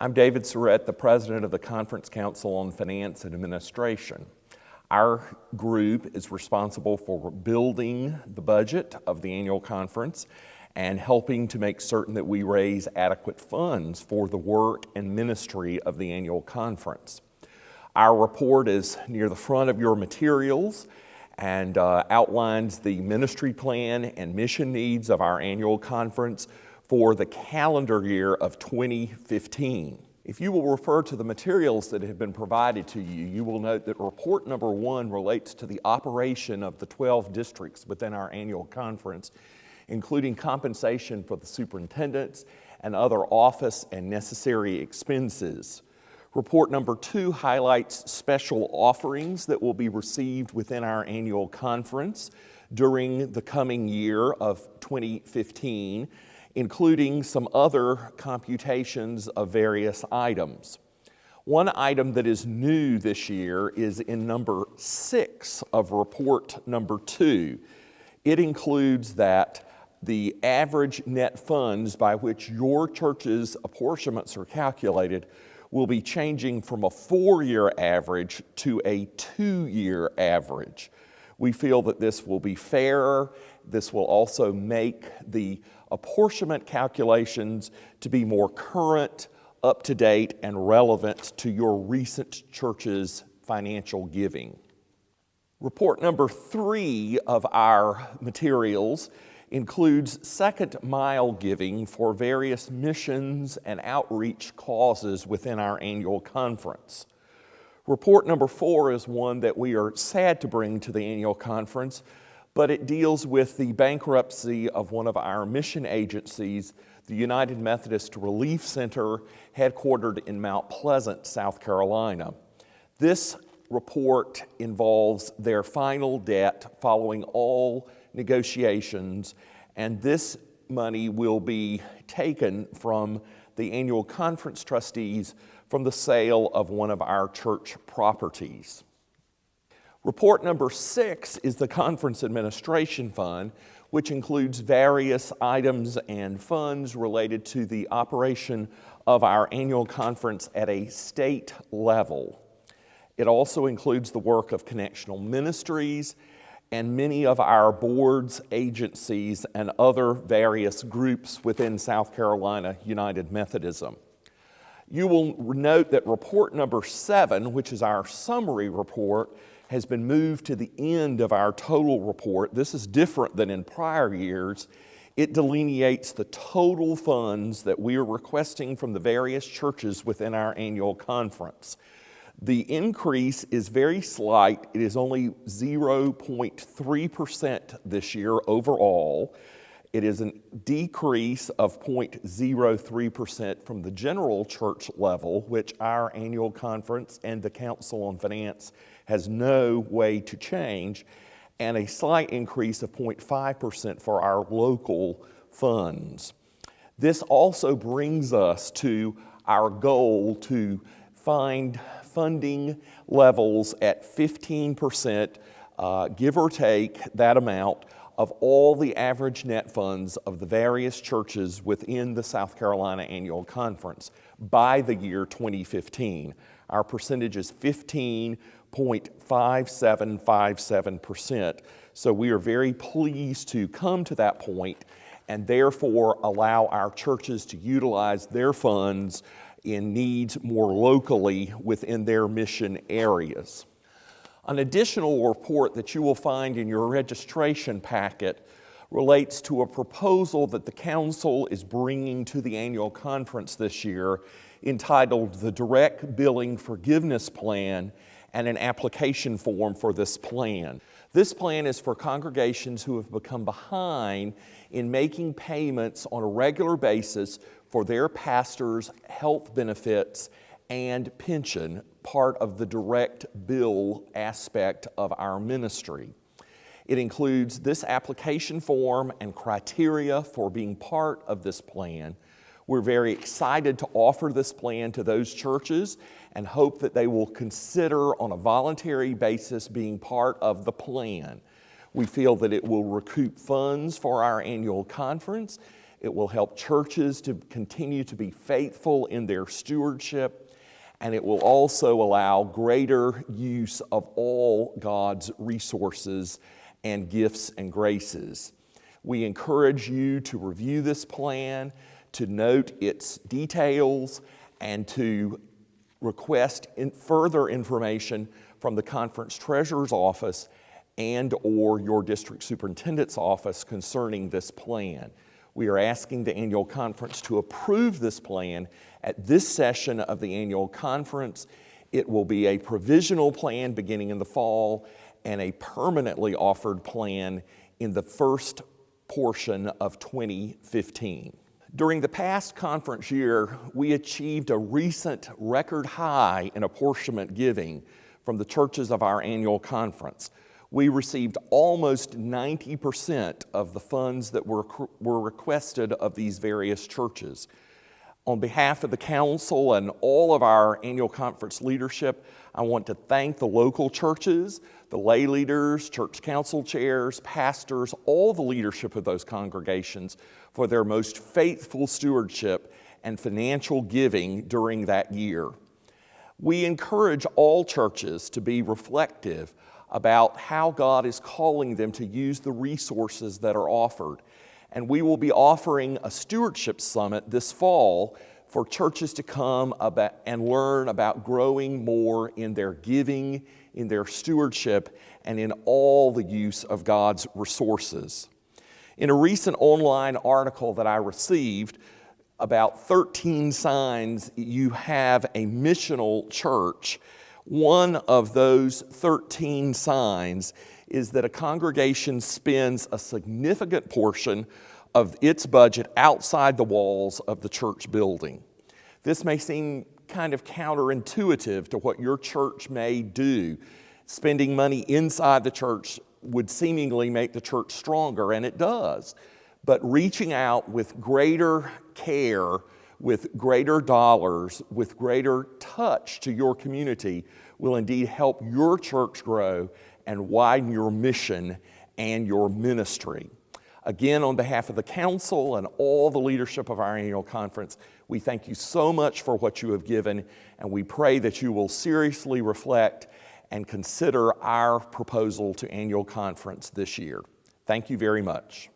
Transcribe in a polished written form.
I'm David Surratt, the President of the Conference Council on Finance and Administration. Our group is responsible for building the budget of the annual conference and helping to make certain that we raise adequate funds for the work and ministry of the annual conference. Our report is near the front of your materials and outlines the ministry plan and mission needs of our annual conference for the calendar year of 2015. If you will refer to the materials that have been provided to you, you will note that report number 1 relates to the operation of the 12 districts within our annual conference, including compensation for the superintendents and other office and necessary expenses. Report number 2 highlights special offerings that will be received within our annual conference during the coming year of 2015, including some other computations of various items. One item that is new this year is in number 6 of report number 2. It includes that the average net funds by which your church's apportionments are calculated will be changing from a 4-year average to a 2-year average. We feel that this will be fairer. This will also make the apportionment calculations to be more current, up-to-date, and relevant to your recent church's financial giving. Report number 3 of our materials includes second mile giving for various missions and outreach causes within our annual conference. Report number 4 is one that we are sad to bring to the annual conference, but it deals with the bankruptcy of one of our mission agencies, the United Methodist Relief Center, headquartered in Mount Pleasant, South Carolina. This report involves their final debt following all negotiations, and this money will be taken from the annual conference trustees from the sale of one of our church properties. Report number 6 is the Conference Administration Fund, which includes various items and funds related to the operation of our annual conference at a state level. It also includes the work of connectional ministries and many of our boards, agencies, and other various groups within South Carolina United Methodism. You will note that report number 7, which is our summary report, has been moved to the end of our total report. This is different than in prior years. It delineates the total funds that we are requesting from the various churches within our annual conference. The increase is very slight. It is only 0.3% this year overall. It is a decrease of 0.03% from the general church level, which our annual conference and the Council on Finance has no way to change, and a slight increase of 0.5% for our local funds. This also brings us to our goal to find funding levels at 15%, give or take that amount, of all the average net funds of the various churches within the South Carolina Annual Conference by the year 2015. Our percentage is 15.5757%. So we are very pleased to come to that point and therefore allow our churches to utilize their funds in needs more locally within their mission areas. An additional report that you will find in your registration packet relates to a proposal that the Council is bringing to the annual conference this year entitled the Direct Billing Forgiveness Plan and an application form for this plan. This plan is for congregations who have become behind in making payments on a regular basis for their pastors' health benefits and pension, part of the direct bill aspect of our ministry. It includes this application form and criteria for being part of this plan. We're very excited to offer this plan to those churches and hope that they will consider on a voluntary basis being part of the plan. We feel that it will recoup funds for our annual conference. It will help churches to continue to be faithful in their stewardship, and it will also allow greater use of all God's resources and gifts and graces. We encourage you to review this plan, to note its details, and to request further information from the conference treasurer's office and/or your district superintendent's office concerning this plan. We are asking the annual conference to approve this plan at this session of the annual conference. It will be a provisional plan beginning in the fall and a permanently offered plan in the first portion of 2015. During the past conference year, we achieved a recent record high in apportionment giving from the churches of our annual conference. We received almost 90% of the funds that were requested of these various churches. On behalf of the council and all of our annual conference leadership, I want to thank the local churches, the lay leaders, church council chairs, pastors, all the leadership of those congregations for their most faithful stewardship and financial giving during that year. We encourage all churches to be reflective about how God is calling them to use the resources that are offered. And we will be offering a stewardship summit this fall for churches to come and learn about growing more in their giving, in their stewardship, and in all the use of God's resources. In a recent online article that I received about 13 signs you have a missional church, one of those 13 signs is that a congregation spends a significant portion of its budget outside the walls of the church building. This may seem kind of counterintuitive to what your church may do. Spending money inside the church would seemingly make the church stronger, and it does. But reaching out with greater care, with greater dollars, with greater touch to your community will indeed help your church grow and widen your mission and your ministry. Again, on behalf of the council and all the leadership of our annual conference, we thank you so much for what you have given, and we pray that you will seriously reflect and consider our proposal to annual conference this year. Thank you very much.